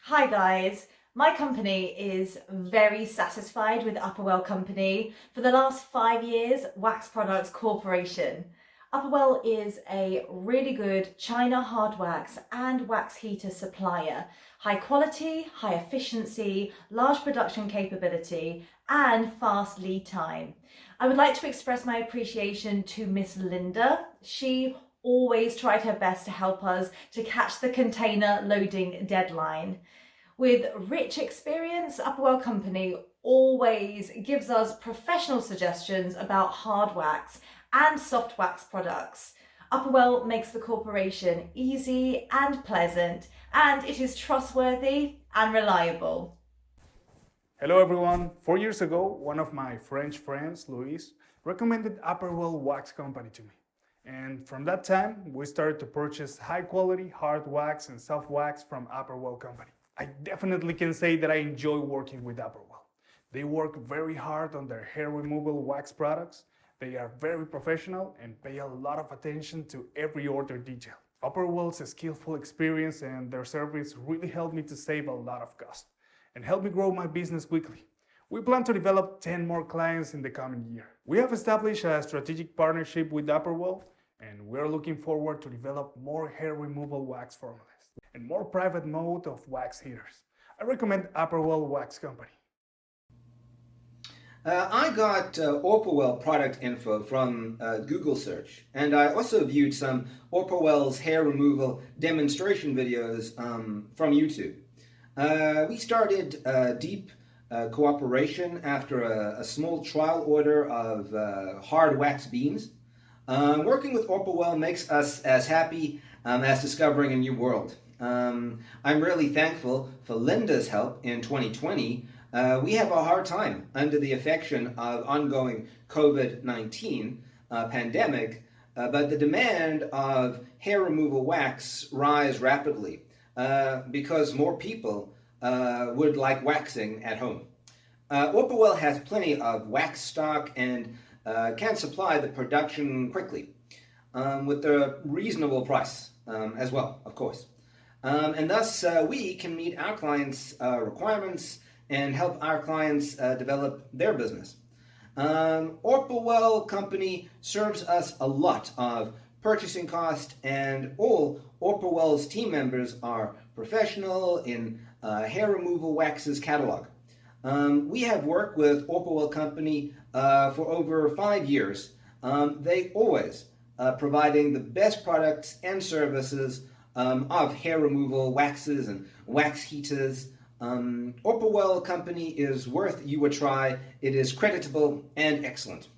Hi guys, my company is very satisfied with Auperwel Company. For the last 5 years, Wax Products Corporation. Auperwel is a really good China hard wax and wax heater supplier. High quality, high efficiency, large production capability and fast lead time. I would like to express my appreciation to Miss Linda. She always tried her best to help us to catch the container loading deadline. With rich experience, Auperwel Company always gives us professional suggestions about hard wax and soft wax products. Auperwel makes the corporation easy and pleasant, and it is trustworthy and reliable. Hello everyone. 4 years ago, one of my French friends, Luis, recommended Auperwel Wax Company to me. And from that time, we started to purchase high quality hard wax and soft wax from Auperwel Company. I definitely can say that I enjoy working with Auperwel. They work very hard on their hair removal wax products. They are very professional and pay a lot of attention to every order detail. Auperwel's skillful experience and their service really helped me to save a lot of cost and help me grow my business quickly. We plan to develop 10 more clients in the coming year. We have established a strategic partnership with Auperwel, and we're looking forward to develop more hair removal wax formulas and more private mode of wax heaters. I recommend Auperwel Wax Company. I got Auperwel product info from Google search, and I also viewed some Auperwel's hair removal demonstration videos from YouTube. We started deep cooperation after a small trial order of hard wax beams. Working with Auperwel makes us as happy as discovering a new world. I'm really thankful for Linda's help in 2020. We have a hard time under the affection of ongoing COVID-19 pandemic, but the demand of hair removal wax rise rapidly because more people would like waxing at home. Auperwel has plenty of wax stock and can supply the production quickly with a reasonable price as well, of course. And thus we can meet our clients' requirements and help our clients develop their business. Auperwel Company serves us a lot of purchasing cost, and all Auperwel's team members are professional in hair removal waxes catalog. We have worked with Auperwel Company for over 5 years. They always providing the best products and services of hair removal waxes and wax heaters. Auperwel Company is worth you a try. It is creditable and excellent.